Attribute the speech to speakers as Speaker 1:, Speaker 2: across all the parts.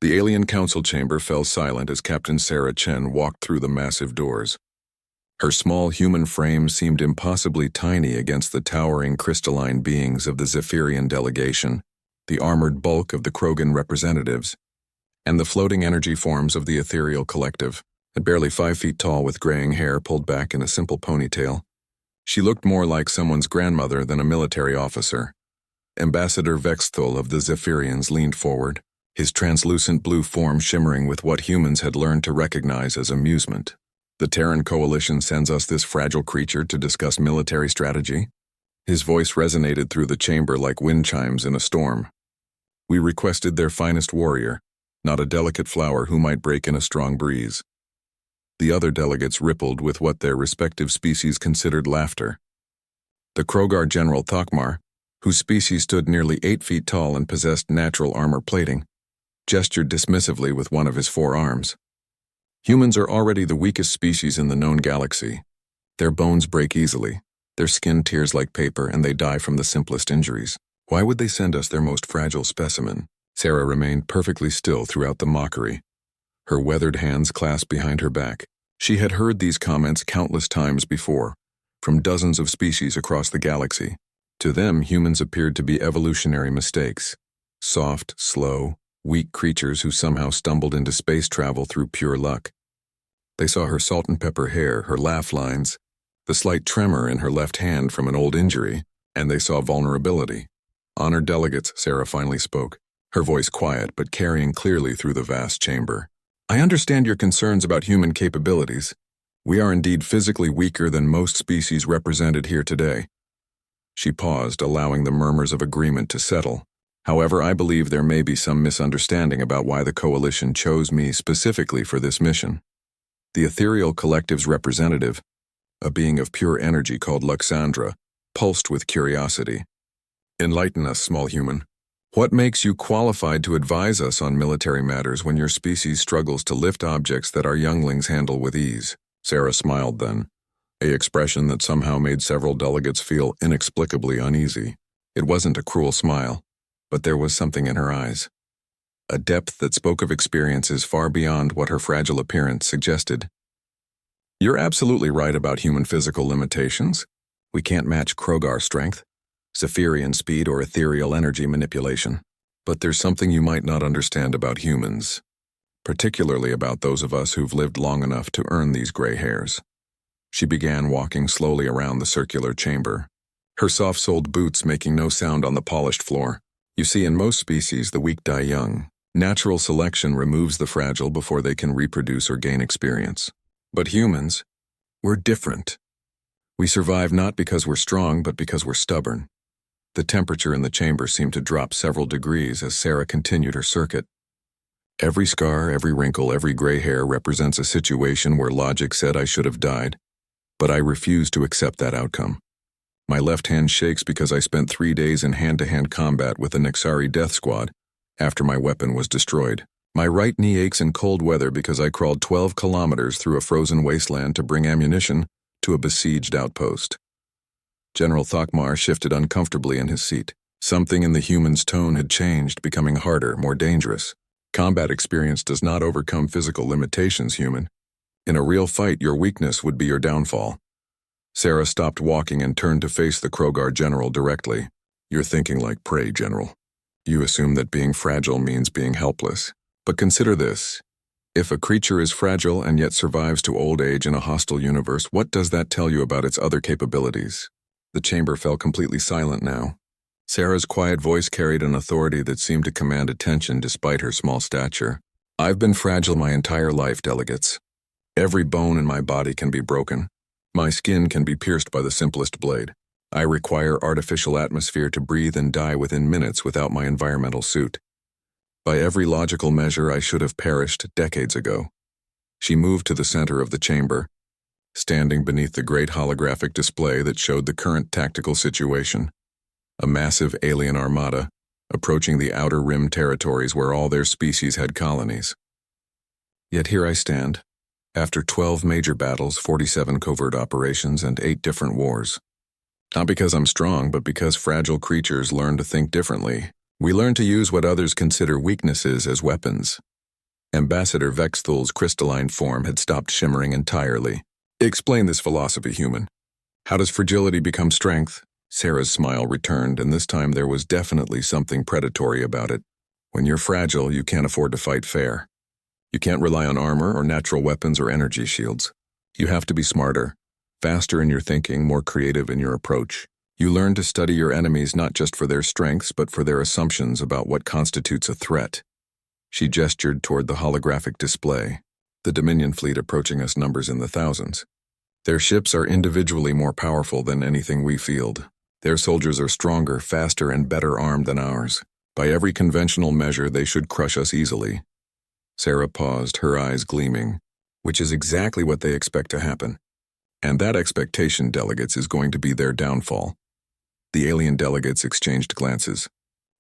Speaker 1: The alien council chamber fell silent as Captain Sarah Chen walked through the massive doors. Her small human frame seemed impossibly tiny against the towering crystalline beings of the Zephyrian delegation, the armored bulk of the Krogan representatives, and the floating energy forms of the ethereal collective. At barely 5 feet tall with graying hair pulled back in a simple ponytail, she looked more like someone's grandmother than a military officer. Ambassador Vexthul of the Zephyrians leaned forward, his translucent blue form shimmering with what humans had learned to recognize as amusement. The Terran Coalition sends us this fragile creature to discuss military strategy. His voice resonated through the chamber like wind chimes in a storm. We requested their finest warrior, not a delicate flower who might break in a strong breeze. The other delegates rippled with what their respective species considered laughter. The Krogar General Thokmar, whose species stood nearly 8 feet tall and possessed natural armor plating, gestured dismissively with one of his 4 arms. Humans are already the weakest species in the known galaxy. Their bones break easily, their skin tears like paper, and they die from the simplest injuries. Why would they send us their most fragile specimen? Sarah remained perfectly still throughout the mockery, her weathered hands clasped behind her back. She had heard these comments countless times before, from dozens of species across the galaxy. To them, humans appeared to be evolutionary mistakes. Soft, slow, weak creatures who somehow stumbled into space travel through pure luck. They saw her salt and pepper hair, her laugh lines, the slight tremor in her left hand from an old injury, and they saw vulnerability. Honored delegates, Sarah finally spoke, her voice quiet but carrying clearly through the vast chamber. I understand your concerns about human capabilities. We are indeed physically weaker than most species represented here today. She paused, allowing the murmurs of agreement to settle. However, I believe there may be some misunderstanding about why the Coalition chose me specifically for this mission. The Ethereal Collective's representative, a being of pure energy called Luxandra, pulsed with curiosity. Enlighten us, small human. What makes you qualified to advise us on military matters when your species struggles to lift objects that our younglings handle with ease? Sarah smiled then, an expression that somehow made several delegates feel inexplicably uneasy. It wasn't a cruel smile, but there was something in her eyes, a depth that spoke of experiences far beyond what her fragile appearance suggested. You're absolutely right about human physical limitations. We can't match Krogar strength, Zephyrian speed, or ethereal energy manipulation. But there's something you might not understand about humans, particularly about those of us who've lived long enough to earn these gray hairs. She began walking slowly around the circular chamber, her soft-soled boots making no sound on the polished floor. You see, in most species, the weak die young. Natural selection removes the fragile before they can reproduce or gain experience. But humans, we're different. We survive not because we're strong, but because we're stubborn. The temperature in the chamber seemed to drop several degrees as Sarah continued her circuit. Every scar, every wrinkle, every gray hair represents a situation where logic said I should have died, but I refuse to accept that outcome. My left hand shakes because I spent 3 days in hand-to-hand combat with the Nexari death squad after my weapon was destroyed. My right knee aches in cold weather because I crawled 12 kilometers through a frozen wasteland to bring ammunition to a besieged outpost. General Thokmar shifted uncomfortably in his seat. Something in the human's tone had changed, becoming harder, more dangerous. Combat experience does not overcome physical limitations, human. In a real fight, your weakness would be your downfall. Sarah stopped walking and turned to face the Krogar general directly. You're thinking like prey, General. You assume that being fragile means being helpless. But consider this. If a creature is fragile and yet survives to old age in a hostile universe, what does that tell you about its other capabilities? The chamber fell completely silent now. Sarah's quiet voice carried an authority that seemed to command attention despite her small stature. I've been fragile my entire life, delegates. Every bone in my body can be broken. My skin can be pierced by the simplest blade. I require artificial atmosphere to breathe and die within minutes without my environmental suit. By every logical measure, I should have perished decades ago. She moved to the center of the chamber, standing beneath the great holographic display that showed the current tactical situation. A massive alien armada, approaching the outer rim territories where all their species had colonies. Yet here I stand, after 12 major battles, 47 covert operations, and 8 different wars. Not because I'm strong, but because fragile creatures learn to think differently. We learn to use what others consider weaknesses as weapons. Ambassador Vexthul's crystalline form had stopped shimmering entirely. Explain this philosophy, human. How does fragility become strength? Sarah's smile returned, and this time there was definitely something predatory about it. When you're fragile, you can't afford to fight fair. You can't rely on armor or natural weapons or energy shields. You have to be smarter, faster in your thinking, more creative in your approach. You learn to study your enemies not just for their strengths, but for their assumptions about what constitutes a threat. She gestured toward the holographic display, the Dominion fleet approaching us, numbers in the thousands. Their ships are individually more powerful than anything we field. Their soldiers are stronger, faster, and better armed than ours. By every conventional measure, they should crush us easily. Sarah paused, her eyes gleaming, which is exactly what they expect to happen. And that expectation, delegates, is going to be their downfall. The alien delegates exchanged glances,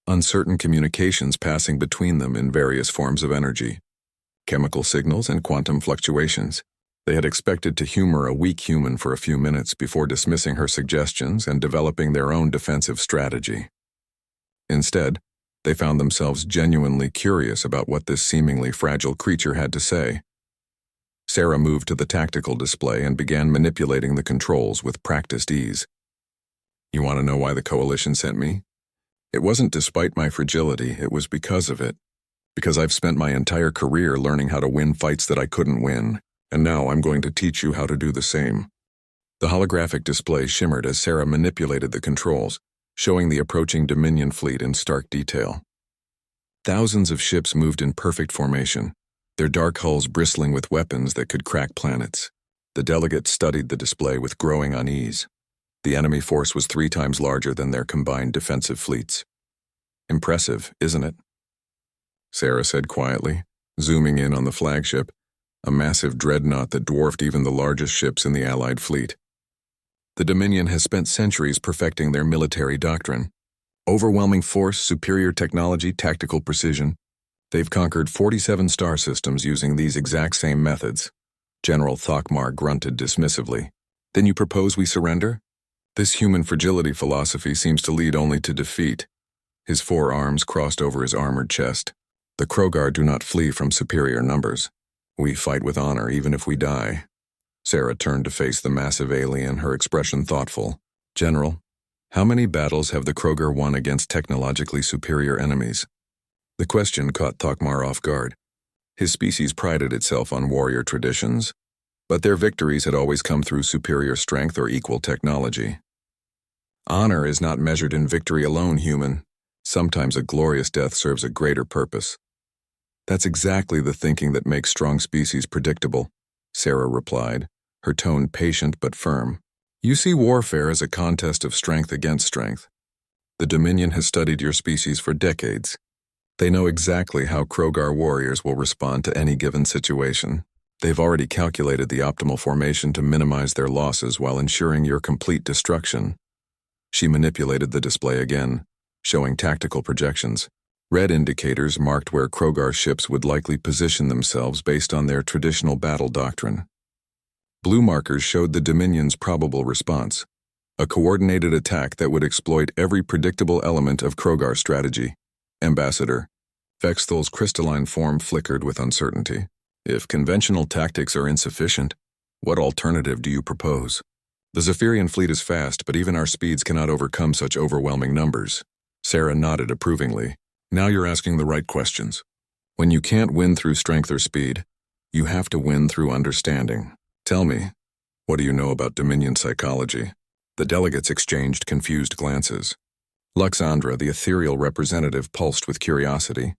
Speaker 1: uncertain communications passing between them in various forms of energy, chemical signals and quantum fluctuations. They had expected to humor a weak human for a few minutes before dismissing her suggestions and developing their own defensive strategy. Instead, they found themselves genuinely curious about what this seemingly fragile creature had to say. Sarah moved to the tactical display and began manipulating the controls with practiced ease. You want to know why the Coalition sent me? It wasn't despite my fragility, it was because of it. Because I've spent my entire career learning how to win fights that I couldn't win, and now I'm going to teach you how to do the same. The holographic display shimmered as Sarah manipulated the controls, showing the approaching Dominion fleet in stark detail. Thousands of ships moved in perfect formation, their dark hulls bristling with weapons that could crack planets. The delegates studied the display with growing unease. The enemy force was 3 times larger than their combined defensive fleets. Impressive, isn't it? Sarah said quietly, zooming in on the flagship, a massive dreadnought that dwarfed even the largest ships in the Allied fleet. The Dominion has spent centuries perfecting their military doctrine. Overwhelming force, superior technology, tactical precision. They've conquered 47 star systems using these exact same methods. General Thokmar grunted dismissively. Then you propose we surrender? This human fragility philosophy seems to lead only to defeat. His 4 arms crossed over his armored chest. The Krogar do not flee from superior numbers. We fight with honor even if we die. Sarah turned to face the massive alien, her expression thoughtful. General, how many battles have the Krogar won against technologically superior enemies? The question caught Thokmar off guard. His species prided itself on warrior traditions, but their victories had always come through superior strength or equal technology. Honor is not measured in victory alone, human. Sometimes a glorious death serves a greater purpose. That's exactly the thinking that makes strong species predictable, Sarah replied, her tone patient but firm. You see warfare as a contest of strength against strength. The Dominion has studied your species for decades. They know exactly how Krogar warriors will respond to any given situation. They've already calculated the optimal formation to minimize their losses while ensuring your complete destruction. She manipulated the display again, showing tactical projections. Red indicators marked where Krogar ships would likely position themselves based on their traditional battle doctrine. Blue markers showed the Dominion's probable response, a coordinated attack that would exploit every predictable element of Krogar strategy. Ambassador, Vexthul's crystalline form flickered with uncertainty. If conventional tactics are insufficient, what alternative do you propose? The Zephyrian fleet is fast, but even our speeds cannot overcome such overwhelming numbers. Sarah nodded approvingly. Now you're asking the right questions. When you can't win through strength or speed, you have to win through understanding. Tell me, what do you know about Dominion psychology? The delegates exchanged confused glances. Luxandra, the ethereal representative, pulsed with curiosity.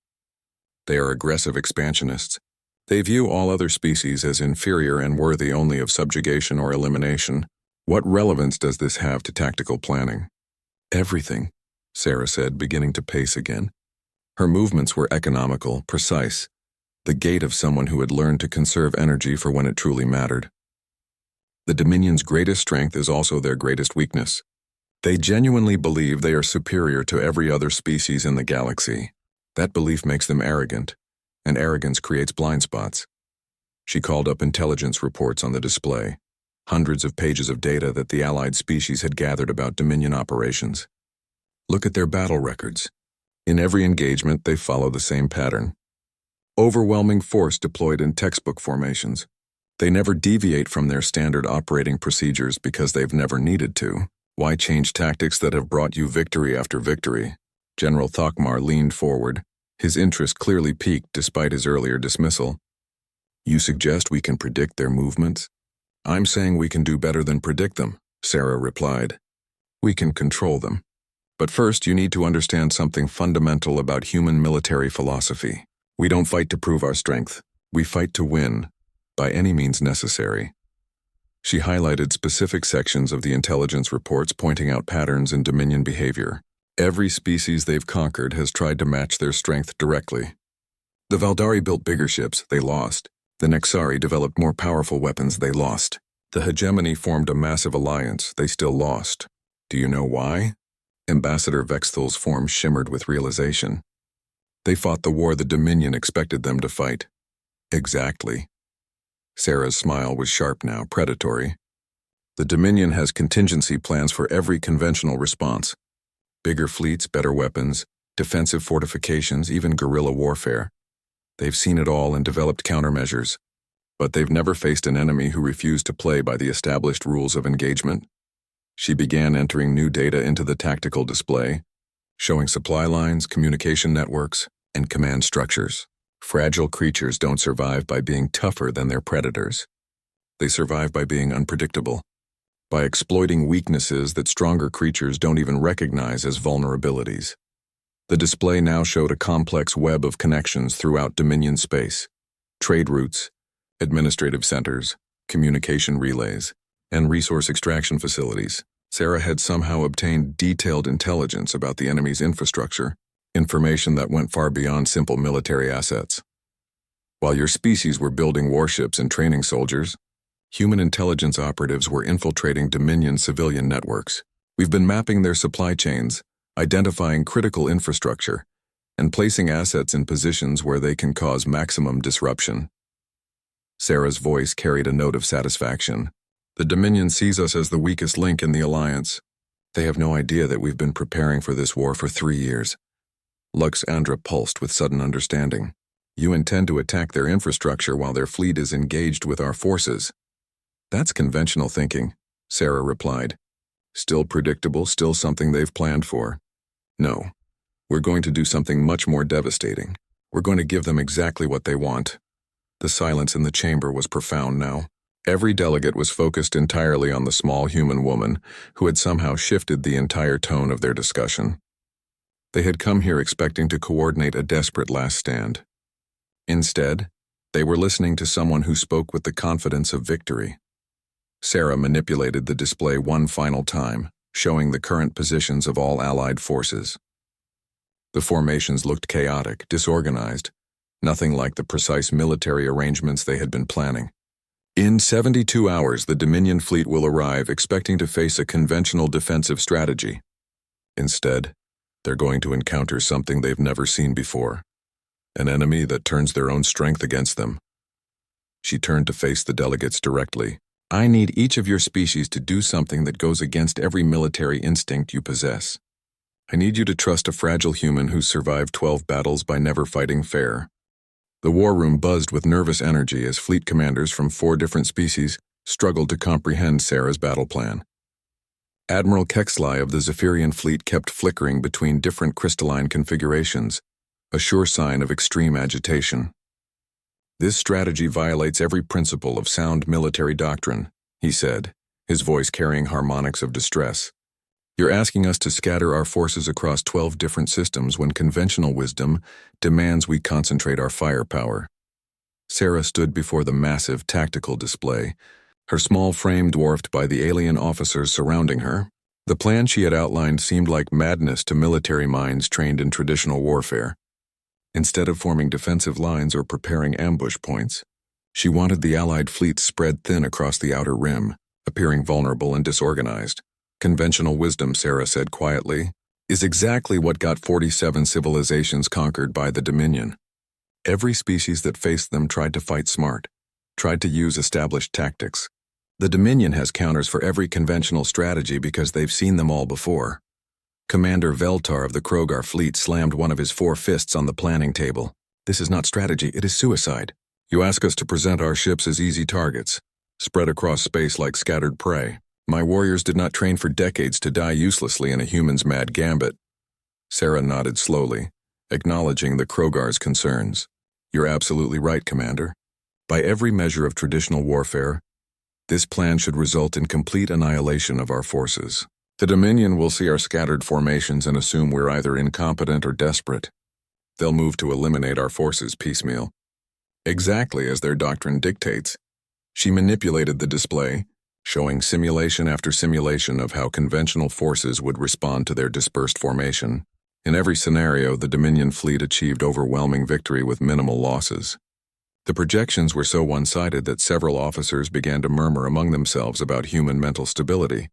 Speaker 1: They are aggressive expansionists. They view all other species as inferior and worthy only of subjugation or elimination. What relevance does this have to tactical planning? Everything, Sarah said, beginning to pace again. Her movements were economical, precise, the gait of someone who had learned to conserve energy for when it truly mattered. The Dominion's greatest strength is also their greatest weakness. They genuinely believe they are superior to every other species in the galaxy. That belief makes them arrogant, and arrogance creates blind spots. She called up intelligence reports on the display, hundreds of pages of data that the allied species had gathered about Dominion operations. Look at their battle records. In every engagement, they follow the same pattern. Overwhelming force deployed in textbook formations. They never deviate from their standard operating procedures because they've never needed to. Why change tactics that have brought you victory after victory? General Thokmar leaned forward, his interest clearly piqued despite his earlier dismissal. You suggest we can predict their movements? I'm saying we can do better than predict them, Sarah replied. We can control them. But first, you need to understand something fundamental about human military philosophy. We don't fight to prove our strength. We fight to win, by any means necessary. She highlighted specific sections of the intelligence reports pointing out patterns in Dominion behavior. Every species they've conquered has tried to match their strength directly. The Valdari built bigger ships, they lost. The Nexari developed more powerful weapons, they lost. The hegemony formed a massive alliance, they still lost. Do you know why? Ambassador Vexthel's form shimmered with realization. They fought the war the Dominion expected them to fight. Exactly. Sarah's smile was sharp now, predatory. The Dominion has contingency plans for every conventional response. Bigger fleets, better weapons, defensive fortifications, even guerrilla warfare. They've seen it all and developed countermeasures. But they've never faced an enemy who refused to play by the established rules of engagement. She began entering new data into the tactical display, showing supply lines, communication networks, and command structures. Fragile creatures don't survive by being tougher than their predators. They survive by being unpredictable, by exploiting weaknesses that stronger creatures don't even recognize as vulnerabilities. The display now showed a complex web of connections throughout Dominion space: trade routes, administrative centers, communication relays, and resource extraction facilities. Sarah had somehow obtained detailed intelligence about the enemy's infrastructure, information that went far beyond simple military assets. While your species were building warships and training soldiers, human intelligence operatives were infiltrating Dominion civilian networks. We've been mapping their supply chains, identifying critical infrastructure, and placing assets in positions where they can cause maximum disruption. Sarah's voice carried a note of satisfaction. The Dominion sees us as the weakest link in the alliance. They have no idea that we've been preparing for this war for 3 years. Lux Andra pulsed with sudden understanding. You intend to attack their infrastructure while their fleet is engaged with our forces. That's conventional thinking, Sarah replied. Still predictable, still something they've planned for. No, we're going to do something much more devastating. We're going to give them exactly what they want. The silence in the chamber was profound now. Every delegate was focused entirely on the small human woman who had somehow shifted the entire tone of their discussion. They had come here expecting to coordinate a desperate last stand. Instead, they were listening to someone who spoke with the confidence of victory. Sarah manipulated the display one final time, showing the current positions of all Allied forces. The formations looked chaotic, disorganized, nothing like the precise military arrangements they had been planning. In 72 hours, the Dominion fleet will arrive expecting to face a conventional defensive strategy. Instead, they're going to encounter something they've never seen before, an enemy that turns their own strength against them. She turned to face the delegates directly. I need each of your species to do something that goes against every military instinct you possess. I need you to trust a fragile human who's survived 12 battles by never fighting fair. The war room buzzed with nervous energy as fleet commanders from 4 different species struggled to comprehend Sarah's battle plan. Admiral Kexlai of the Zephyrian fleet kept flickering between different crystalline configurations, a sure sign of extreme agitation. This strategy violates every principle of sound military doctrine, he said, his voice carrying harmonics of distress. You're asking us to scatter our forces across 12 different systems when conventional wisdom demands we concentrate our firepower. Sarah stood before the massive tactical display, her small frame dwarfed by the alien officers surrounding her. The plan she had outlined seemed like madness to military minds trained in traditional warfare. Instead of forming defensive lines or preparing ambush points, she wanted the Allied fleet spread thin across the outer rim, appearing vulnerable and disorganized. Conventional wisdom, Sarah said quietly, is exactly what got 47 civilizations conquered by the Dominion. Every species that faced them tried to fight smart, tried to use established tactics. The Dominion has counters for every conventional strategy because they've seen them all before. Commander Veltar of the Krogar fleet slammed one of his 4 fists on the planning table. This is not strategy, it is suicide. You ask us to present our ships as easy targets, spread across space like scattered prey. My warriors did not train for decades to die uselessly in a human's mad gambit. Sarah nodded slowly, acknowledging the Krogar's concerns. You're absolutely right, Commander. By every measure of traditional warfare, this plan should result in complete annihilation of our forces. The Dominion will see our scattered formations and assume we're either incompetent or desperate. They'll move to eliminate our forces piecemeal. Exactly as their doctrine dictates. She manipulated the display, showing simulation after simulation of how conventional forces would respond to their dispersed formation. In every scenario, the Dominion fleet achieved overwhelming victory with minimal losses. The projections were so one-sided that several officers began to murmur among themselves about human mental stability.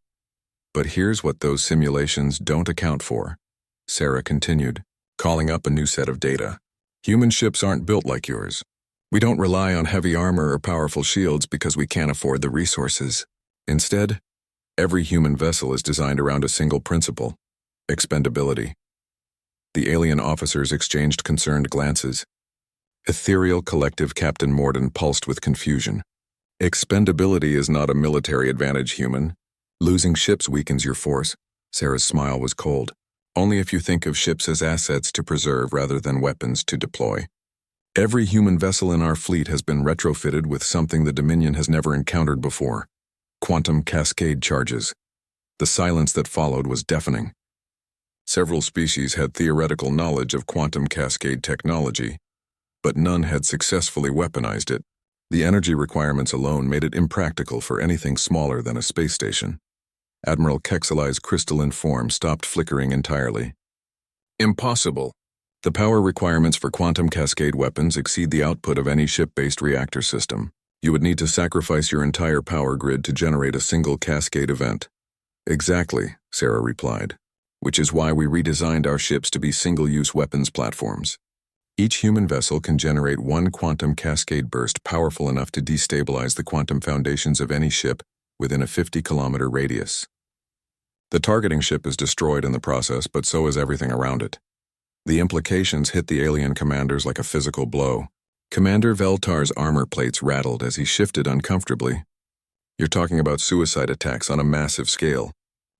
Speaker 1: But here's what those simulations don't account for, Sarah continued, calling up a new set of data. Human ships aren't built like yours. We don't rely on heavy armor or powerful shields because we can't afford the resources. Instead, every human vessel is designed around a single principle: expendability. The alien officers exchanged concerned glances. Ethereal Collective Captain Morden pulsed with confusion. Expendability is not a military advantage, human. Losing ships weakens your force. Sarah's smile was cold. Only if you think of ships as assets to preserve rather than weapons to deploy. Every human vessel in our fleet has been retrofitted with something the Dominion has never encountered before: quantum cascade charges. The silence that followed was deafening. Several species had theoretical knowledge of quantum cascade technology, but none had successfully weaponized it. The energy requirements alone made it impractical for anything smaller than a space station. Admiral Kexeli's crystalline form stopped flickering entirely. Impossible. The power requirements for quantum cascade weapons exceed the output of any ship-based reactor system. You would need to sacrifice your entire power grid to generate a single cascade event. Exactly, Sarah replied, which is why we redesigned our ships to be single-use weapons platforms. Each human vessel can generate one quantum cascade burst powerful enough to destabilize the quantum foundations of any ship within a 50-kilometer radius. The targeting ship is destroyed in the process, but so is everything around it. The implications hit the alien commanders like a physical blow. Commander Veltar's armor plates rattled as he shifted uncomfortably. You're talking about suicide attacks on a massive scale.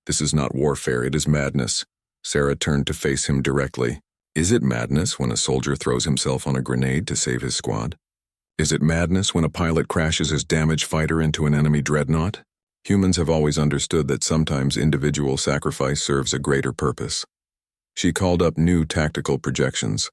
Speaker 1: This is not warfare, it is madness. Sarah turned to face him directly. Is it madness when a soldier throws himself on a grenade to save his squad? Is it madness when a pilot crashes his damaged fighter into an enemy dreadnought? Humans have always understood that sometimes individual sacrifice serves a greater purpose. She called up new tactical projections,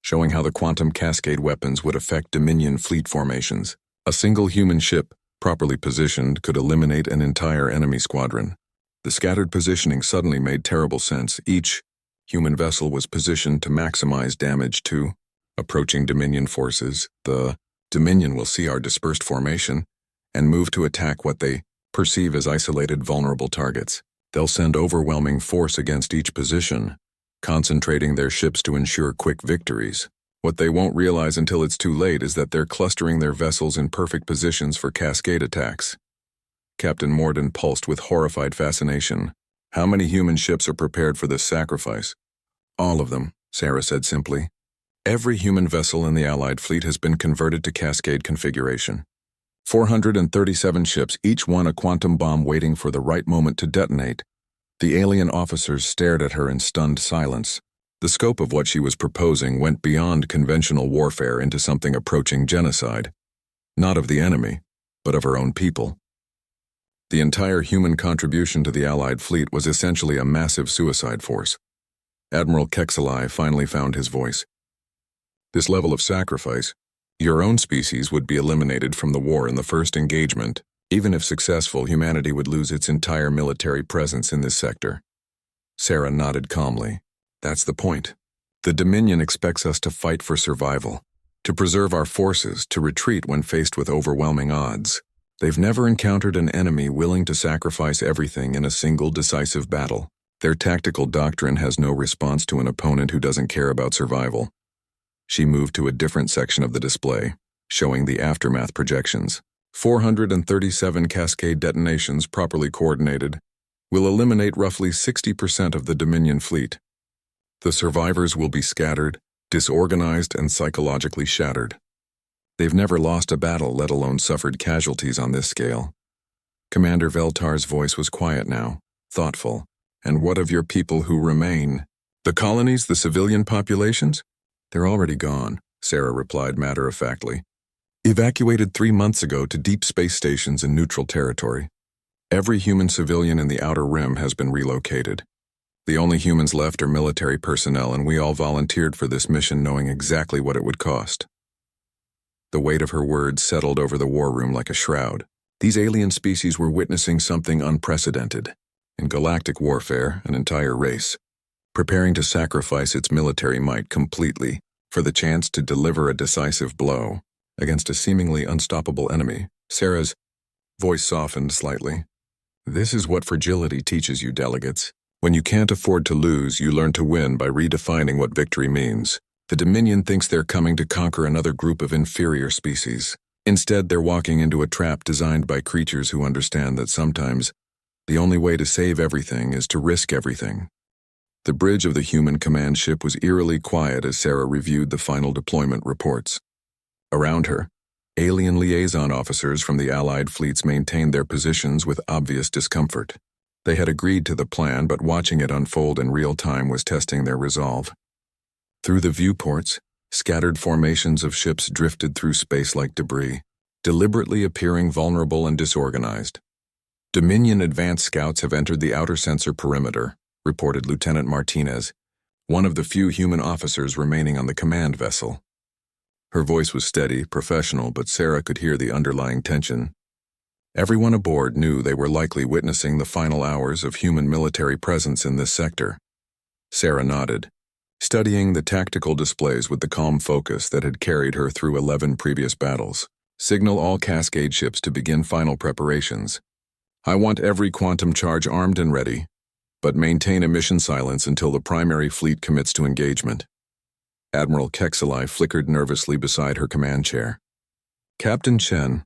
Speaker 1: showing how the quantum cascade weapons would affect Dominion fleet formations. A single human ship, properly positioned, could eliminate an entire enemy squadron. The scattered positioning suddenly made terrible sense. Each human vessel was positioned to maximize damage to approaching Dominion forces. The Dominion will see our dispersed formation and move to attack what they perceive as isolated vulnerable targets. They'll send overwhelming force against each position, concentrating their ships to ensure quick victories. What they won't realize until it's too late is that they're clustering their vessels in perfect positions for cascade attacks. Captain Morden pulsed with horrified fascination. How many human ships are prepared for this sacrifice? All of them, Sarah said simply. Every human vessel in the Allied fleet has been converted to cascade configuration. 437 ships, each one a quantum bomb waiting for the right moment to detonate. The alien officers stared at her in stunned silence. The scope of what she was proposing went beyond conventional warfare into something approaching genocide. Not of the enemy, but of her own people. The entire human contribution to the Allied fleet was essentially a massive suicide force. Admiral Kexeli finally found his voice. This level of sacrifice, your own species would be eliminated from the war in the first engagement. Even if successful, humanity would lose its entire military presence in this sector. Sarah nodded calmly. That's the point. The Dominion expects us to fight for survival, to preserve our forces, to retreat when faced with overwhelming odds. They've never encountered an enemy willing to sacrifice everything in a single decisive battle. Their tactical doctrine has no response to an opponent who doesn't care about survival. She moved to a different section of the display, showing the aftermath projections. 437 cascade detonations properly coordinated will eliminate roughly 60% of the Dominion fleet. The survivors will be scattered, disorganized and psychologically shattered. They've never lost a battle, let alone suffered casualties on this scale. Commander Veltar's voice was quiet now, thoughtful. And what of your people who remain? The colonies, the civilian populations? They're already gone, Sarah replied matter-of-factly. Evacuated 3 months ago to deep space stations in neutral territory. Every human civilian in the Outer Rim has been relocated. The only humans left are military personnel, and we all volunteered for this mission knowing exactly what it would cost. The weight of her words settled over the war room like a shroud. These alien species were witnessing something unprecedented. In galactic warfare, an entire race, preparing to sacrifice its military might completely for the chance to deliver a decisive blow against a seemingly unstoppable enemy. Sarah's voice softened slightly. This is what fragility teaches you, delegates. When you can't afford to lose, you learn to win by redefining what victory means. The Dominion thinks they're coming to conquer another group of inferior species. Instead, they're walking into a trap designed by creatures who understand that sometimes the only way to save everything is to risk everything. The bridge of the human command ship was eerily quiet as Sarah reviewed the final deployment reports. Around her, alien liaison officers from the Allied fleets maintained their positions with obvious discomfort. They had agreed to the plan, but watching it unfold in real time was testing their resolve. Through the viewports, scattered formations of ships drifted through space like debris, deliberately appearing vulnerable and disorganized. Dominion advance scouts have entered the outer sensor perimeter, reported Lieutenant Martinez, one of the few human officers remaining on the command vessel. Her voice was steady, professional, but Sarah could hear the underlying tension. Everyone aboard knew they were likely witnessing the final hours of human military presence in this sector. Sarah nodded, studying the tactical displays with the calm focus that had carried her through 11 previous battles. Signal all Cascade ships to begin final preparations. I want every quantum charge armed and ready, but maintain emission silence until the primary fleet commits to engagement. Admiral Kexelai flickered nervously beside her command chair. Captain Chen,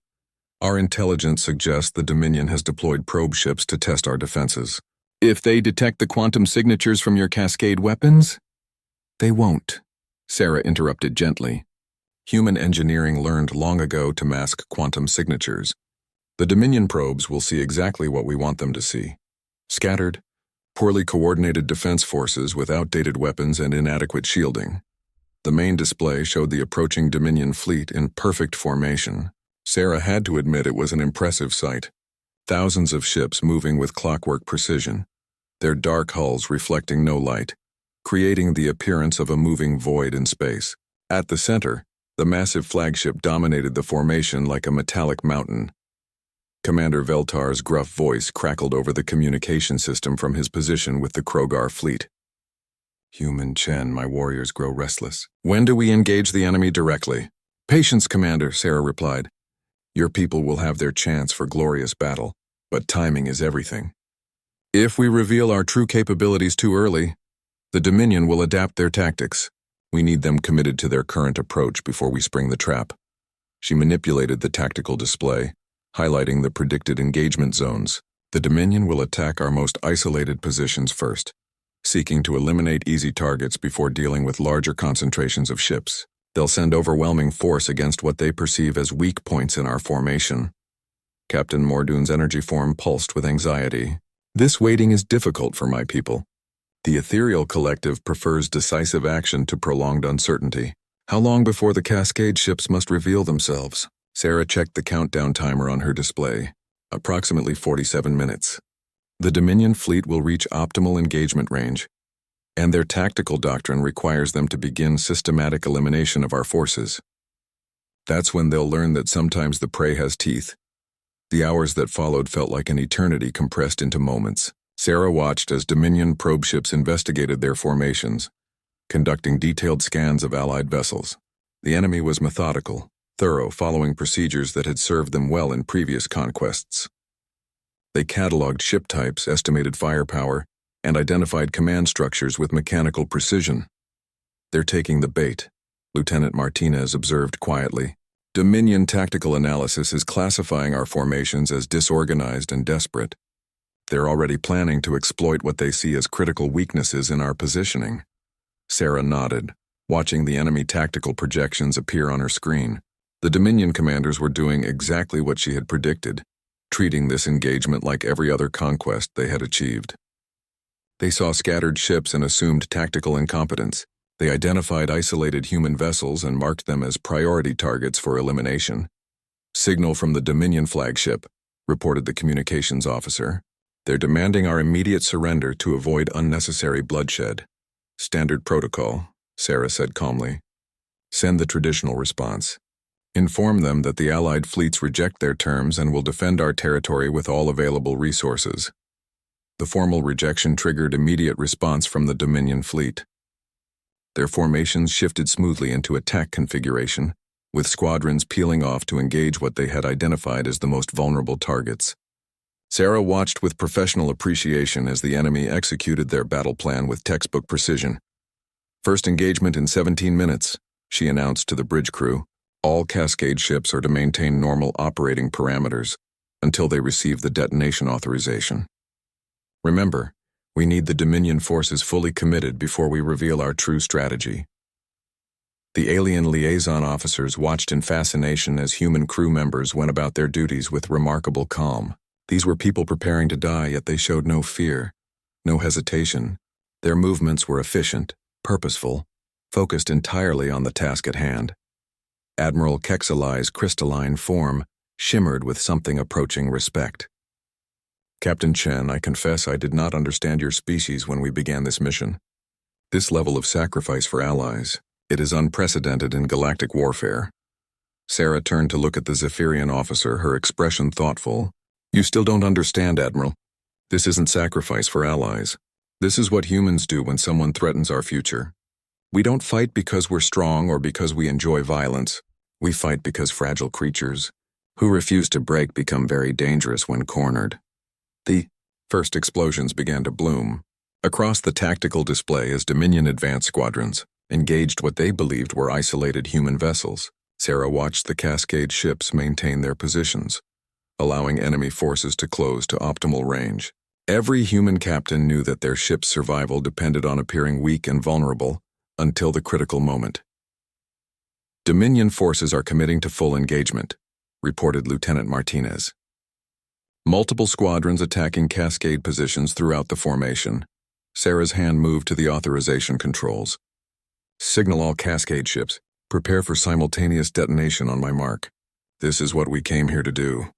Speaker 1: our intelligence suggests the Dominion has deployed probe ships to test our defenses. If they detect the quantum signatures from your Cascade weapons? They won't, Sarah interrupted gently. Human engineering learned long ago to mask quantum signatures. The Dominion probes will see exactly what we want them to see. Scattered, poorly coordinated defense forces with outdated weapons and inadequate shielding. The main display showed the approaching Dominion fleet in perfect formation. Sarah had to admit it was an impressive sight. Thousands of ships moving with clockwork precision, their dark hulls reflecting no light, creating the appearance of a moving void in space. At the center, the massive flagship dominated the formation like a metallic mountain. Commander Veltar's gruff voice crackled over the communication system from his position with the Krogar fleet. Human Chen, my warriors grow restless. When do we engage the enemy directly? Patience, Commander, Sarah replied. Your people will have their chance for glorious battle, but timing is everything. If we reveal our true capabilities too early, the Dominion will adapt their tactics. We need them committed to their current approach before we spring the trap. She manipulated the tactical display, highlighting the predicted engagement zones. The Dominion will attack our most isolated positions first, seeking to eliminate easy targets before dealing with larger concentrations of ships. They'll send overwhelming force against what they perceive as weak points in our formation. Captain Mordoon's energy form pulsed with anxiety. This waiting is difficult for my people. The ethereal collective prefers decisive action to prolonged uncertainty. How long before the Cascade ships must reveal themselves? Sarah checked the countdown timer on her display. Approximately 47 minutes. The Dominion fleet will reach optimal engagement range, and their tactical doctrine requires them to begin systematic elimination of our forces. That's when they'll learn that sometimes the prey has teeth. The hours that followed felt like an eternity compressed into moments. Sarah watched as Dominion probe ships investigated their formations, conducting detailed scans of Allied vessels. The enemy was methodical, thorough, following procedures that had served them well in previous conquests. They cataloged ship types, estimated firepower, and identified command structures with mechanical precision. They're taking the bait, Lieutenant Martinez observed quietly. Dominion tactical analysis is classifying our formations as disorganized and desperate. They're already planning to exploit what they see as critical weaknesses in our positioning. Sarah nodded, watching the enemy tactical projections appear on her screen. The Dominion commanders were doing exactly what she had predicted, treating this engagement like every other conquest they had achieved. They saw scattered ships and assumed tactical incompetence. They identified isolated human vessels and marked them as priority targets for elimination. "Signal from the Dominion flagship," reported the communications officer. "They're demanding our immediate surrender to avoid unnecessary bloodshed." "Standard protocol," Sarah said calmly. "Send the traditional response. Inform them that the Allied fleets reject their terms and will defend our territory with all available resources." The formal rejection triggered immediate response from the Dominion fleet. Their formations shifted smoothly into attack configuration, with squadrons peeling off to engage what they had identified as the most vulnerable targets. Sarah watched with professional appreciation as the enemy executed their battle plan with textbook precision. "First engagement in 17 minutes, she announced to the bridge crew. "All Cascade ships are to maintain normal operating parameters until they receive the detonation authorization. Remember, we need the Dominion forces fully committed before we reveal our true strategy." The alien liaison officers watched in fascination as human crew members went about their duties with remarkable calm. These were people preparing to die, yet they showed no fear, no hesitation. Their movements were efficient, purposeful, focused entirely on the task at hand. Admiral Kexelai's crystalline form shimmered with something approaching respect. "Captain Chen, I confess I did not understand your species when we began this mission. This level of sacrifice for allies, it is unprecedented in galactic warfare." Sarah turned to look at the Zephyrian officer, her expression thoughtful. "You still don't understand, Admiral. This isn't sacrifice for allies. This is what humans do when someone threatens our future. We don't fight because we're strong or because we enjoy violence. We fight because fragile creatures who refuse to break become very dangerous when cornered." The first explosions began to bloom across the tactical display as Dominion advance squadrons engaged what they believed were isolated human vessels. Sarah watched the Cascade ships maintain their positions, allowing enemy forces to close to optimal range. Every human captain knew that their ship's survival depended on appearing weak and vulnerable until the critical moment. "Dominion forces are committing to full engagement," reported Lieutenant Martinez. Multiple squadrons attacking Cascade positions throughout the formation. Sarah's hand moved to the authorization controls. "Signal all Cascade ships. Prepare for simultaneous detonation on my mark. This is what we came here to do."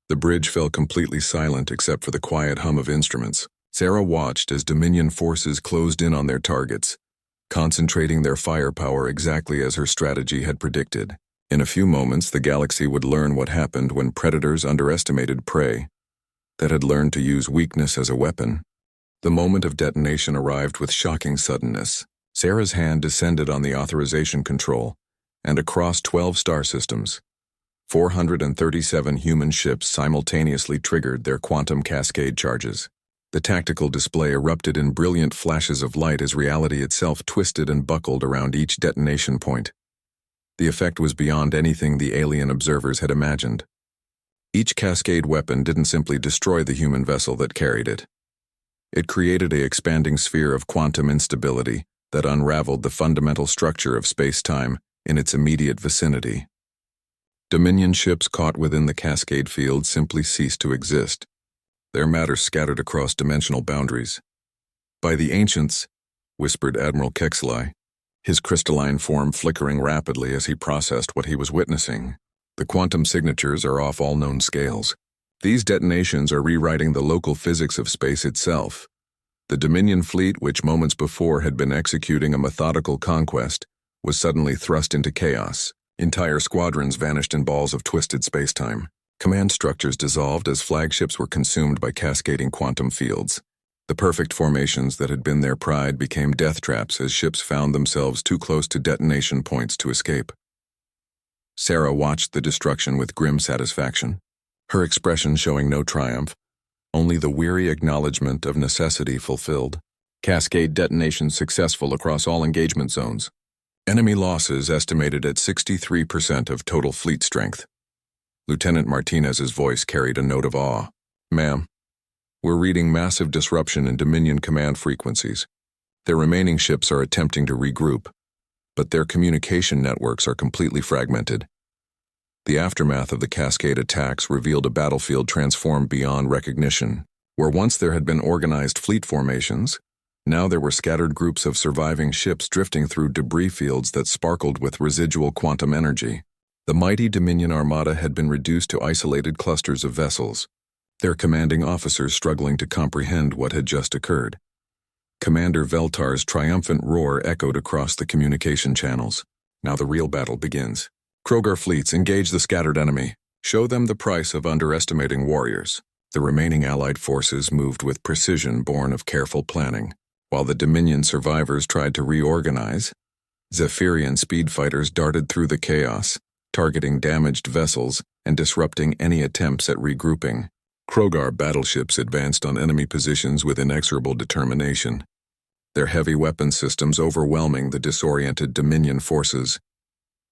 Speaker 1: The bridge fell completely silent except for the quiet hum of instruments. Sarah watched as Dominion forces closed in on their targets, concentrating their firepower exactly as her strategy had predicted. In a few moments, the galaxy would learn what happened when predators underestimated prey that had learned to use weakness as a weapon. The moment of detonation arrived with shocking suddenness. Sarah's hand descended on the authorization control, and across 12 star systems, 437 human ships simultaneously triggered their quantum cascade charges. The tactical display erupted in brilliant flashes of light as reality itself twisted and buckled around each detonation point. The effect was beyond anything the alien observers had imagined. Each cascade weapon didn't simply destroy the human vessel that carried it. It created an expanding sphere of quantum instability that unraveled the fundamental structure of space-time in its immediate vicinity. Dominion ships caught within the cascade field simply ceased to exist. Their matter scattered across dimensional boundaries. "By the ancients," whispered Admiral Kexelai, his crystalline form flickering rapidly as he processed what he was witnessing. "The quantum signatures are off all known scales. These detonations are rewriting the local physics of space itself. The Dominion fleet, which moments before had been executing a methodical conquest, was suddenly thrust into chaos. Entire squadrons vanished in balls of twisted spacetime. Command structures dissolved as flagships were consumed by cascading quantum fields. The perfect formations that had been their pride became death traps as ships found themselves too close to detonation points to escape." Sarah watched the destruction with grim satisfaction, her expression showing no triumph, only the weary acknowledgement of necessity fulfilled. Cascade detonations successful across all engagement zones. Enemy losses estimated at 63% of total fleet strength. Lieutenant Martinez's voice carried a note of awe. "Ma'am, we're reading massive disruption in Dominion command frequencies. Their remaining ships are attempting to regroup. but their communication networks are completely fragmented. The aftermath of the Cascade attacks revealed a battlefield transformed beyond recognition. Where once there had been organized fleet formations, now there were scattered groups of surviving ships drifting through debris fields that sparkled with residual quantum energy. The mighty Dominion armada had been reduced to isolated clusters of vessels, their commanding officers struggling to comprehend what had just occurred. Commander Veltar's triumphant roar echoed across the communication channels. Now the real battle begins. Krogar fleets, engage the scattered enemy. Show them the price of underestimating warriors. The remaining Allied forces moved with precision born of careful planning. While the Dominion survivors tried to reorganize, Zephyrian speedfighters darted through the chaos, targeting damaged vessels and disrupting any attempts at regrouping. Krogar battleships advanced on enemy positions with inexorable determination, their heavy weapon systems overwhelming the disoriented Dominion forces.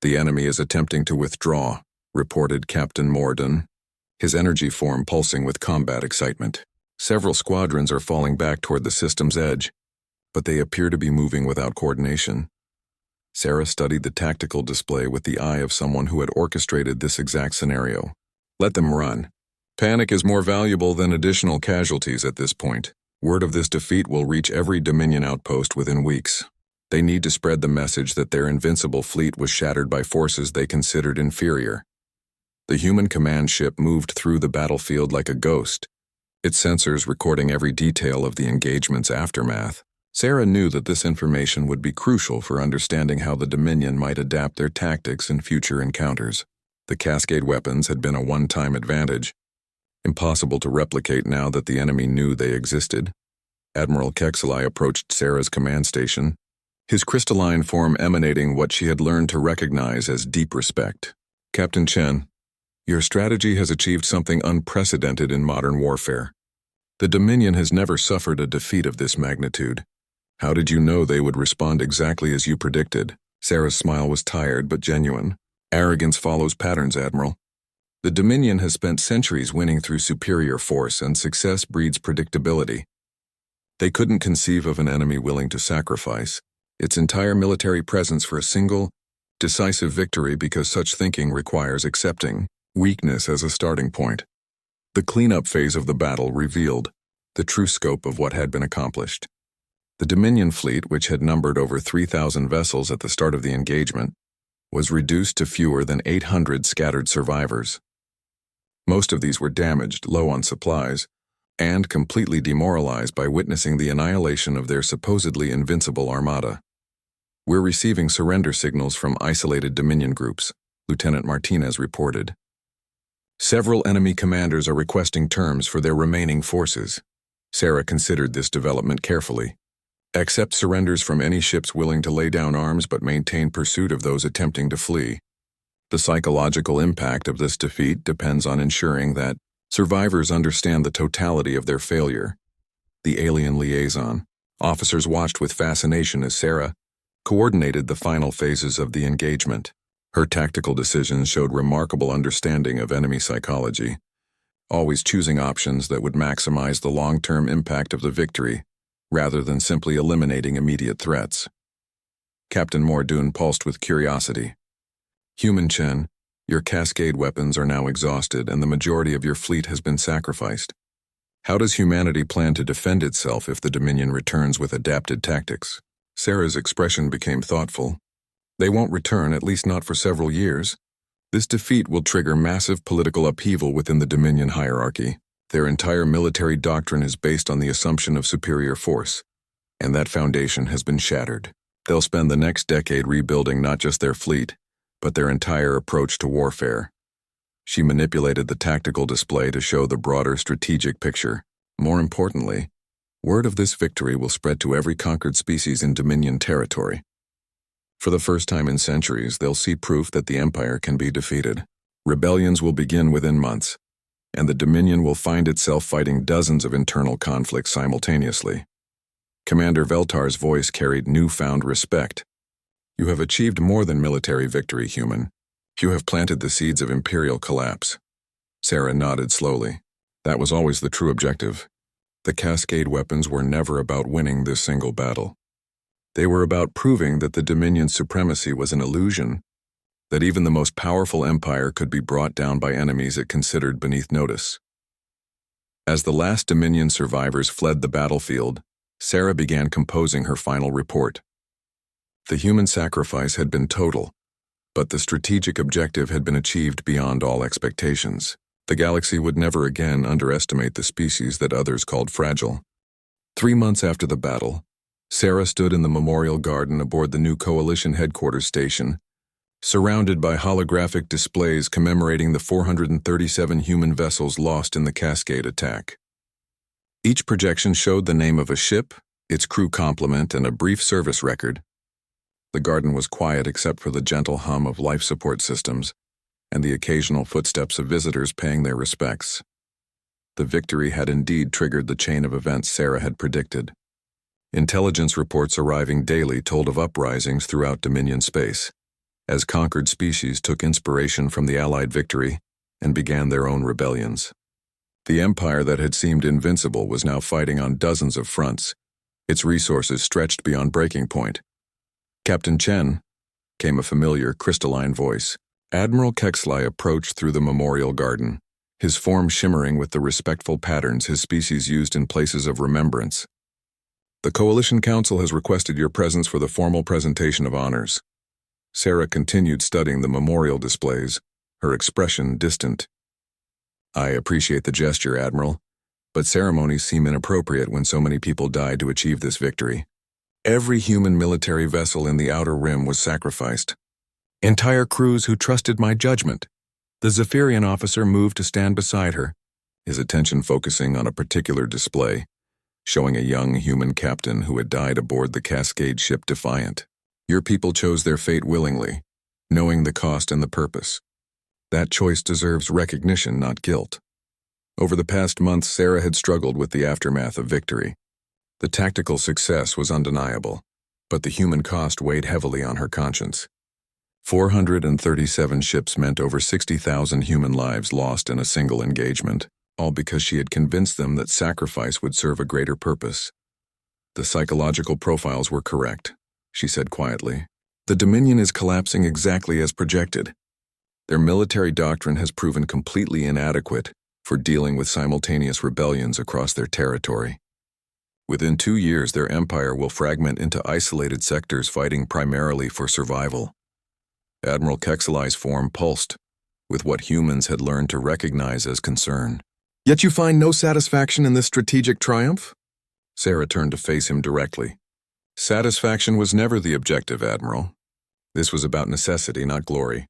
Speaker 1: "The enemy is attempting to withdraw," reported Captain Morden, his energy form pulsing with combat excitement. "Several squadrons are falling back toward the system's edge, but they appear to be moving without coordination." Sarah studied the tactical display with the eye of someone who had orchestrated this exact scenario. "Let them run. Panic is more valuable than additional casualties at this point. Word of this defeat will reach every Dominion outpost within weeks. They need to spread the message that their invincible fleet was shattered by forces they considered inferior." The human command ship moved through the battlefield like a ghost, its sensors recording every detail of the engagement's aftermath. Sarah knew that this information would be crucial for understanding how the Dominion might adapt their tactics in future encounters. The Cascade weapons had been a one-time advantage, impossible to replicate now that the enemy knew they existed. Admiral Kexeli approached Sarah's command station, his crystalline form emanating what she had learned to recognize as deep respect. "Captain Chen, your strategy has achieved something unprecedented in modern warfare. The Dominion has never suffered a defeat of this magnitude. How did you know they would respond exactly as you predicted?" Sarah's smile was tired but genuine. "Arrogance follows patterns, Admiral. The Dominion has spent centuries winning through superior force, and success breeds predictability. They couldn't conceive of an enemy willing to sacrifice its entire military presence for a single, decisive victory because such thinking requires accepting weakness as a starting point." The cleanup phase of the battle revealed the true scope of what had been accomplished. The Dominion fleet, which had numbered over 3,000 vessels at the start of the engagement, was reduced to fewer than 800 scattered survivors. Most of these were damaged, low on supplies, and completely demoralized by witnessing the annihilation of their supposedly invincible armada. "We're receiving surrender signals from isolated Dominion groups," Lieutenant Martinez reported. "Several enemy commanders are requesting terms for their remaining forces." Sarah considered this development carefully. "Accept surrenders from any ships willing to lay down arms but maintain pursuit of those attempting to flee. The psychological impact of this defeat depends on ensuring that survivors understand the totality of their failure." The alien liaison officers watched with fascination as Sarah coordinated the final phases of the engagement. Her tactical decisions showed remarkable understanding of enemy psychology, always choosing options that would maximize the long-term impact of the victory, rather than simply eliminating immediate threats. Captain Mordoon pulsed with curiosity. "Human Chen, your Cascade weapons are now exhausted and the majority of your fleet has been sacrificed. How does humanity plan to defend itself if the Dominion returns with adapted tactics?" Sarah's expression became thoughtful. "They won't return, at least not for several years. This defeat will trigger massive political upheaval within the Dominion hierarchy. Their entire military doctrine is based on the assumption of superior force, and that foundation has been shattered. They'll spend the next decade rebuilding not just their fleet, but their entire approach to warfare." She manipulated the tactical display to show the broader strategic picture. "More importantly, word of this victory will spread to every conquered species in Dominion territory. For the first time in centuries, they'll see proof that the Empire can be defeated. Rebellions will begin within months, and the Dominion will find itself fighting dozens of internal conflicts simultaneously." Commander Veltar's voice carried newfound respect. "You have achieved more than military victory, human. You have planted the seeds of imperial collapse." Sarah nodded slowly. "That was always the true objective. The Cascade weapons were never about winning this single battle. They were about proving that the Dominion's supremacy was an illusion, that even the most powerful empire could be brought down by enemies it considered beneath notice. As the last Dominion survivors fled the battlefield, Sarah began composing her final report. The human sacrifice had been total, but the strategic objective had been achieved beyond all expectations. The galaxy would never again underestimate the species that others called fragile. 3 months after the battle, Sarah stood in the memorial garden aboard the new Coalition headquarters station, surrounded by holographic displays commemorating the 437 human vessels lost in the Cascade attack. Each projection showed the name of a ship, its crew complement, and a brief service record. The garden was quiet except for the gentle hum of life support systems and the occasional footsteps of visitors paying their respects. The victory had indeed triggered the chain of events Sarah had predicted. Intelligence reports arriving daily told of uprisings throughout Dominion space, as conquered species took inspiration from the Allied victory and began their own rebellions. The empire that had seemed invincible was now fighting on dozens of fronts, its resources stretched beyond breaking point. "Captain Chen," came a familiar, crystalline voice. Admiral Kexley approached through the memorial garden, his form shimmering with the respectful patterns his species used in places of remembrance. "The Coalition Council has requested your presence for the formal presentation of honors." Sarah continued studying the memorial displays, her expression distant. "I appreciate the gesture, Admiral, but ceremonies seem inappropriate when so many people died to achieve this victory. Every human military vessel in the Outer Rim was sacrificed. Entire crews who trusted my judgment." The Zephyrian officer moved to stand beside her, his attention focusing on a particular display, showing a young human captain who had died aboard the Cascade ship Defiant. "Your people chose their fate willingly, knowing the cost and the purpose. That choice deserves recognition, not guilt." Over the past months, Sarah had struggled with the aftermath of victory. The tactical success was undeniable, but the human cost weighed heavily on her conscience. 437 ships meant over 60,000 human lives lost in a single engagement, all because she had convinced them that sacrifice would serve a greater purpose. "The psychological profiles were correct," she said quietly. "The Dominion is collapsing exactly as projected. Their military doctrine has proven completely inadequate for dealing with simultaneous rebellions across their territory. Within 2 years, their empire will fragment into isolated sectors fighting primarily for survival." Admiral Kexley's form pulsed with what humans had learned to recognize as concern. "Yet you find no satisfaction in this strategic triumph?" Sarah turned to face him directly. "Satisfaction was never the objective, Admiral. This was about necessity, not glory.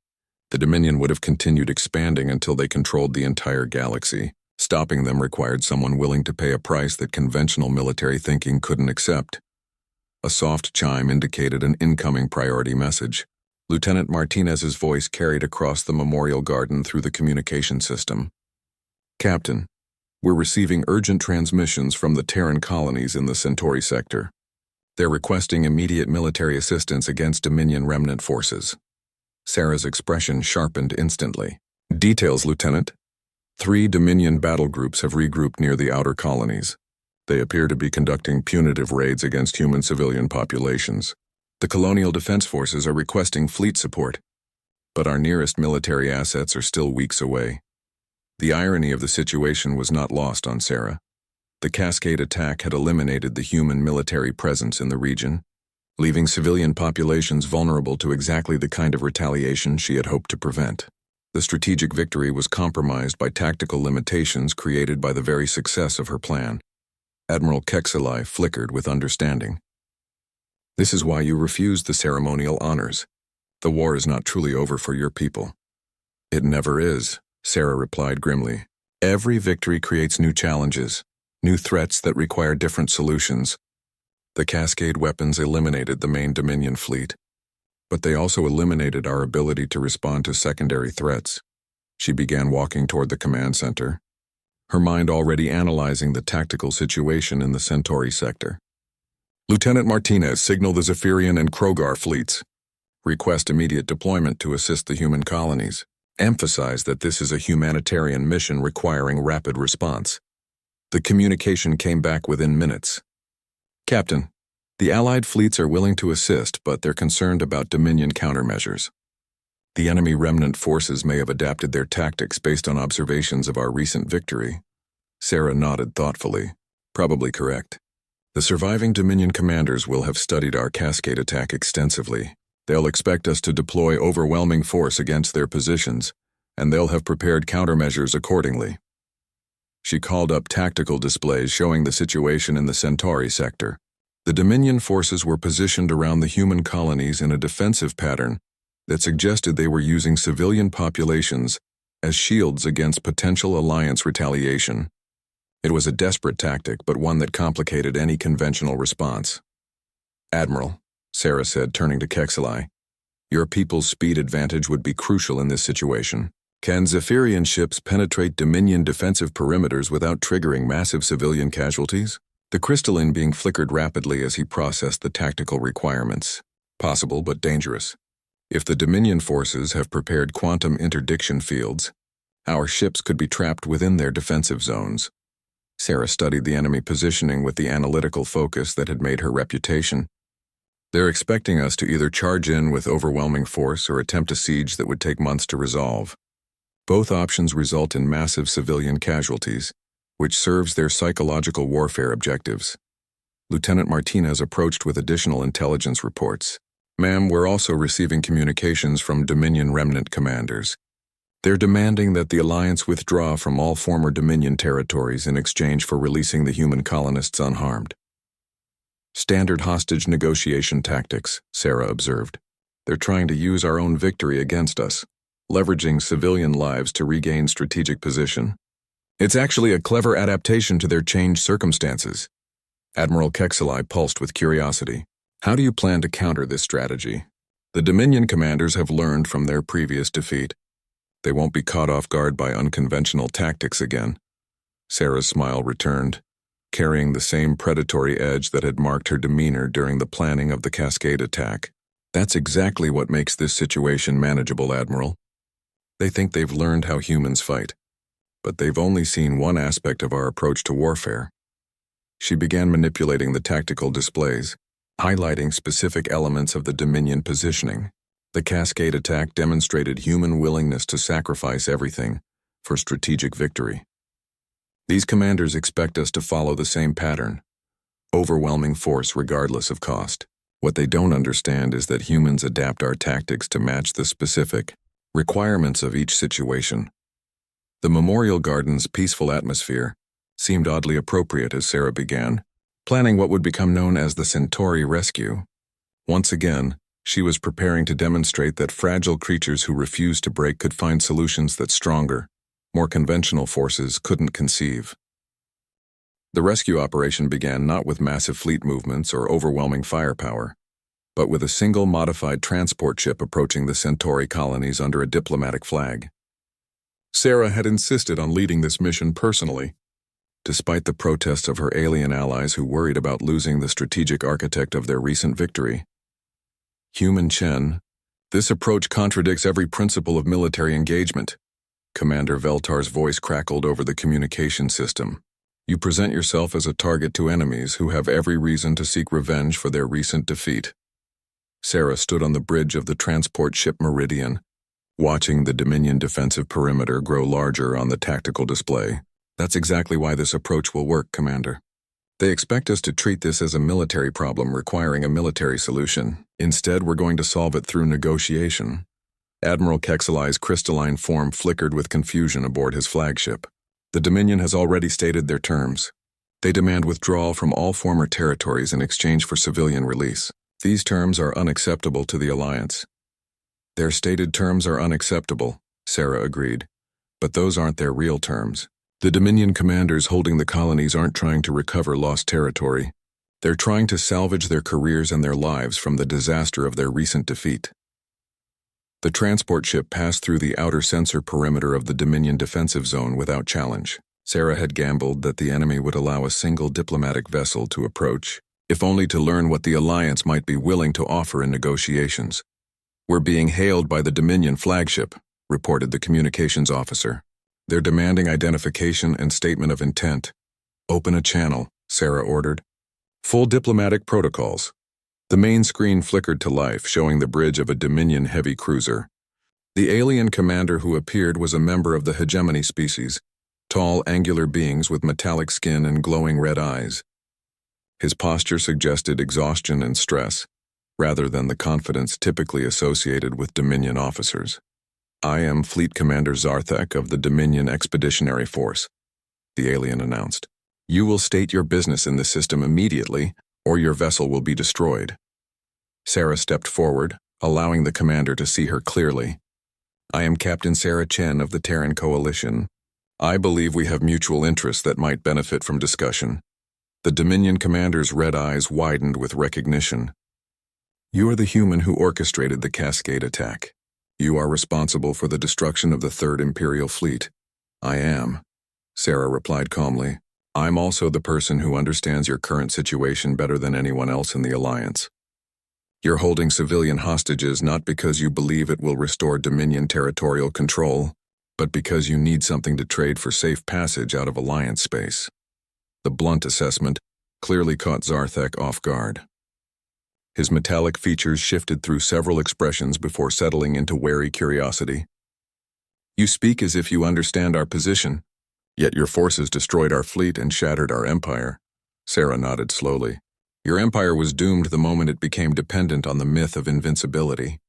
Speaker 1: The Dominion would have continued expanding until they controlled the entire galaxy. Stopping them required someone willing to pay a price that conventional military thinking couldn't accept." A soft chime indicated an incoming priority message. Lieutenant Martinez's voice carried across the memorial garden through the communication system. "Captain, we're receiving urgent transmissions from the Terran colonies in the Centauri sector. They're requesting immediate military assistance against Dominion remnant forces." Sarah's expression sharpened instantly. "Details, Lieutenant. 3 Dominion battle groups have regrouped near the outer colonies. They appear to be conducting punitive raids against human civilian populations. The Colonial Defense Forces are requesting fleet support, but our nearest military assets are still weeks away." The irony of the situation was not lost on Sarah. The Cascade attack had eliminated the human military presence in the region, leaving civilian populations vulnerable to exactly the kind of retaliation she had hoped to prevent. The strategic victory was compromised by tactical limitations created by the very success of her plan. Admiral Kexley flickered with understanding. "This is why you refused the ceremonial honors. The war is not truly over for your people." "It never is," Sarah replied grimly. "Every victory creates new challenges, new threats that require different solutions. The Cascade weapons eliminated the main Dominion fleet, but they also eliminated our ability to respond to secondary threats." She began walking toward the command center, her mind already analyzing the tactical situation in the Centauri sector. "Lieutenant Martinez, signal the Zephyrian and Krogar fleets. Request immediate deployment to assist the human colonies. Emphasize that this is a humanitarian mission requiring rapid response." The communication came back within minutes. "Captain, The Allied fleets are willing to assist, but they're concerned about Dominion countermeasures. The enemy remnant forces may have adapted their tactics based on observations of our recent victory. Sarah nodded thoughtfully. Probably correct. The surviving Dominion commanders will have studied our cascade attack extensively. They'll expect us to deploy overwhelming force against their positions, and they'll have prepared countermeasures accordingly. She called up tactical displays showing the situation in the Centauri sector. The Dominion forces were positioned around the human colonies in a defensive pattern that suggested they were using civilian populations as shields against potential Alliance retaliation. It was a desperate tactic, but one that complicated any conventional response. "Admiral," Sarah said, turning to Kexeli, "your people's speed advantage would be crucial in this situation. Can Zephyrian ships penetrate Dominion defensive perimeters without triggering massive civilian casualties?" The crystalline being flickered rapidly as he processed the tactical requirements. Possible, but dangerous. If the Dominion forces have prepared quantum interdiction fields, our ships could be trapped within their defensive zones. Sarah studied the enemy positioning with the analytical focus that had made her reputation. They're expecting us to either charge in with overwhelming force or attempt a siege that would take months to resolve. Both options result in massive civilian casualties, which serves their psychological warfare objectives. Lieutenant Martinez approached with additional intelligence reports. "Ma'am, we're also receiving communications from Dominion remnant commanders. They're demanding that the Alliance withdraw from all former Dominion territories in exchange for releasing the human colonists unharmed." "Standard hostage negotiation tactics," Sarah observed. "They're trying to use our own victory against us, leveraging civilian lives to regain strategic position. It's actually a clever adaptation to their changed circumstances." Admiral Kexeli pulsed with curiosity. "How do you plan to counter this strategy?" "The Dominion commanders have learned from their previous defeat. They won't be caught off guard by unconventional tactics again." Sarah's smile returned, carrying the same predatory edge that had marked her demeanor during the planning of the Cascade attack. "That's exactly what makes this situation manageable, Admiral. They think they've learned how humans fight, but they've only seen one aspect of our approach to warfare." She began manipulating the tactical displays, highlighting specific elements of the Dominion positioning. The Cascade attack demonstrated human willingness to sacrifice everything for strategic victory. These commanders expect us to follow the same pattern: overwhelming force regardless of cost. What they don't understand is that humans adapt our tactics to match the specific requirements of each situation. The Memorial Garden's peaceful atmosphere seemed oddly appropriate as Sarah began, planning what would become known as the Centauri Rescue. Once again, she was preparing to demonstrate that fragile creatures who refused to break could find solutions that stronger, more conventional forces couldn't conceive. The rescue operation began not with massive fleet movements or overwhelming firepower, but with a single modified transport ship approaching the Centauri colonies under a diplomatic flag. Sarah had insisted on leading this mission personally, despite the protests of her alien allies who worried about losing the strategic architect of their recent victory. "Human Chen, this approach contradicts every principle of military engagement." Commander Veltar's voice crackled over the communication system. "You present yourself as a target to enemies who have every reason to seek revenge for their recent defeat." Sarah stood on the bridge of the transport ship Meridian, watching the Dominion defensive perimeter grow larger on the tactical display. "That's exactly why this approach will work, Commander. They expect us to treat this as a military problem requiring a military solution. Instead, we're going to solve it through negotiation." Admiral Kexeli's crystalline form flickered with confusion aboard his flagship. "The Dominion has already stated their terms. They demand withdrawal from all former territories in exchange for civilian release. These terms are unacceptable to the Alliance." "Their stated terms are unacceptable," Sarah agreed, "but those aren't their real terms. The Dominion commanders holding the colonies aren't trying to recover lost territory. They're trying to salvage their careers and their lives from the disaster of their recent defeat." The transport ship passed through the outer sensor perimeter of the Dominion defensive zone without challenge. Sarah had gambled that the enemy would allow a single diplomatic vessel to approach, if only to learn what the Alliance might be willing to offer in negotiations. "We're being hailed by the Dominion flagship," reported the communications officer. "They're demanding identification and statement of intent." "Open a channel," Sarah ordered. Full diplomatic protocols. The main screen flickered to life, showing the bridge of a Dominion heavy cruiser. The alien commander who appeared was a member of the hegemony species, tall, angular beings with metallic skin and glowing red eyes. His posture suggested exhaustion and stress, rather than the confidence typically associated with Dominion officers. "I am Fleet Commander Zarthek of the Dominion Expeditionary Force," the alien announced. "You will state your business in the system immediately, or your vessel will be destroyed." Sarah stepped forward, allowing the commander to see her clearly. "I am Captain Sarah Chen of the Terran Coalition. I believe we have mutual interests that might benefit from discussion." The Dominion commander's red eyes widened with recognition. "You are the human who orchestrated the Cascade attack. You are responsible for the destruction of the Third Imperial Fleet." "I am," Sarah replied calmly. "I'm also the person who understands your current situation better than anyone else in the Alliance. You're holding civilian hostages not because you believe it will restore Dominion territorial control, but because you need something to trade for safe passage out of Alliance space." The blunt assessment clearly caught Zarthek off guard. His metallic features shifted through several expressions before settling into wary curiosity. "You speak as if you understand our position, yet your forces destroyed our fleet and shattered our empire." Sarah nodded slowly. "Your empire was doomed the moment it became dependent on the myth of invincibility.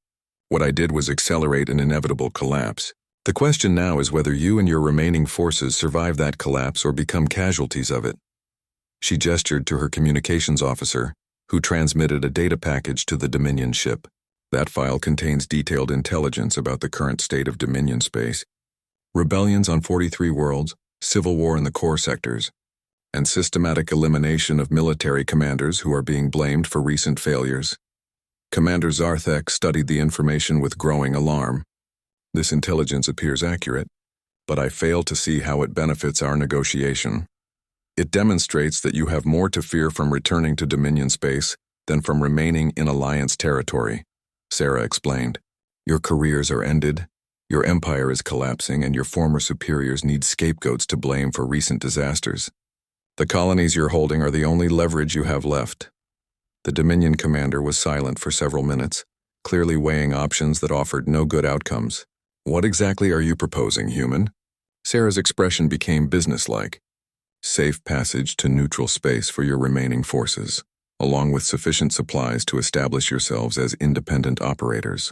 Speaker 1: What I did was accelerate an inevitable collapse. The question now is whether you and your remaining forces survive that collapse or become casualties of it." She gestured to her communications officer, who transmitted a data package to the Dominion ship. That file contains detailed intelligence about the current state of Dominion space, rebellions on 43 worlds, civil war in the core sectors, and systematic elimination of military commanders who are being blamed for recent failures. Commander Zarthek studied the information with growing alarm. "This intelligence appears accurate, but I fail to see how it benefits our negotiation. It demonstrates that you have more to fear from returning to Dominion space than from remaining in Alliance territory," Sarah explained. "Your careers are ended, your empire is collapsing, and your former superiors need scapegoats to blame for recent disasters. The colonies you're holding are the only leverage you have left." The Dominion commander was silent for several minutes, clearly weighing options that offered no good outcomes. "What exactly are you proposing, human?" Sarah's expression became businesslike. "Safe passage to neutral space for your remaining forces, along with sufficient supplies to establish yourselves as independent operators.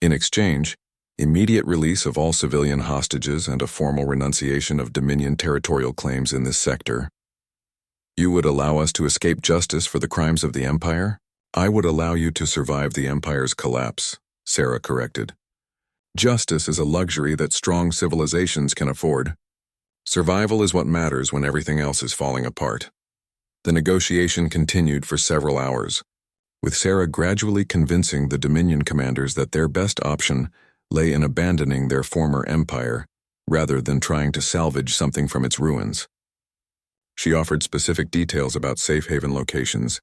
Speaker 1: In exchange, immediate release of all civilian hostages and a formal renunciation of Dominion territorial claims in this sector. You would allow us to escape justice for the crimes of the Empire?" "I would allow you to survive the Empire's collapse," Sarah corrected. "Justice is a luxury that strong civilizations can afford. Survival is what matters when everything else is falling apart." The negotiation continued for several hours, with Sarah gradually convincing the Dominion commanders that their best option lay in abandoning their former empire rather than trying to salvage something from its ruins. She offered specific details about safe haven locations,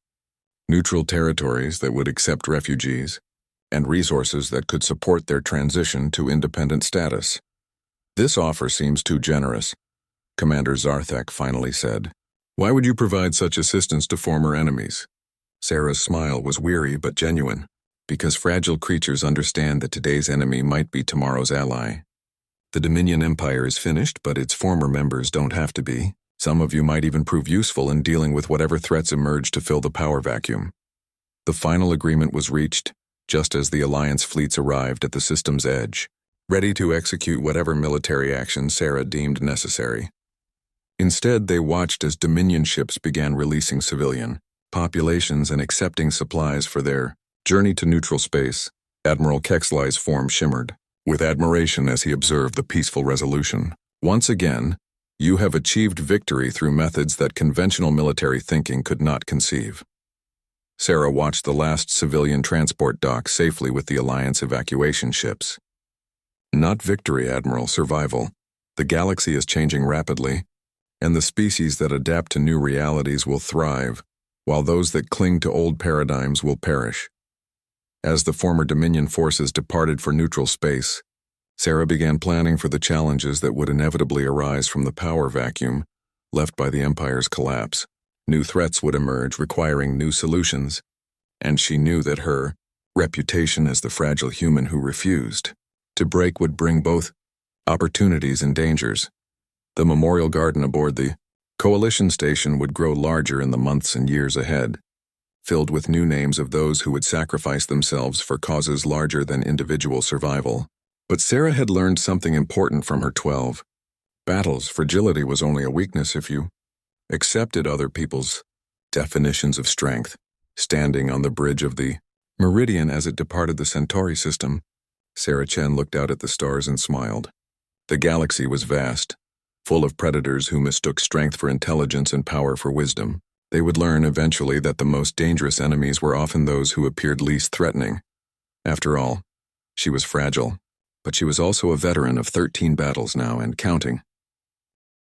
Speaker 1: neutral territories that would accept refugees, and resources that could support their transition to independent status. "This offer seems too generous," Commander Zarthek finally said. "Why would you provide such assistance to former enemies?" Sarah's smile was weary but genuine, because fragile creatures understand that today's enemy might be tomorrow's ally. The Dominion Empire is finished, but its former members don't have to be. Some of you might even prove useful in dealing with whatever threats emerge to fill the power vacuum. The final agreement was reached, just as the Alliance fleets arrived at the system's edge, ready to execute whatever military action Sarah deemed necessary. Instead, they watched as Dominion ships began releasing civilian populations and accepting supplies for their journey to neutral space. Admiral Kexley's form shimmered with admiration as he observed the peaceful resolution. "Once again, you have achieved victory through methods that conventional military thinking could not conceive." Sarah watched the last civilian transport dock safely with the Alliance evacuation ships. "Not victory, Admiral, survival. The galaxy is changing rapidly, and the species that adapt to new realities will thrive, while those that cling to old paradigms will perish." As the former Dominion forces departed for neutral space, Sarah began planning for the challenges that would inevitably arise from the power vacuum left by the Empire's collapse. New threats would emerge requiring new solutions, and she knew that her reputation as the fragile human who refused to break would bring both opportunities and dangers. The memorial garden aboard the Coalition station would grow larger in the months and years ahead, filled with new names of those who would sacrifice themselves for causes larger than individual survival. But Sarah had learned something important from her 12 battles. Fragility was only a weakness if you accepted other people's definitions of strength. Standing on the bridge of the Meridian as it departed the Centauri system, Sarah Chen looked out at the stars and smiled. The galaxy was vast, full of predators who mistook strength for intelligence and power for wisdom. They would learn eventually that the most dangerous enemies were often those who appeared least threatening. After all, she was fragile, but she was also a veteran of 13 battles now and counting.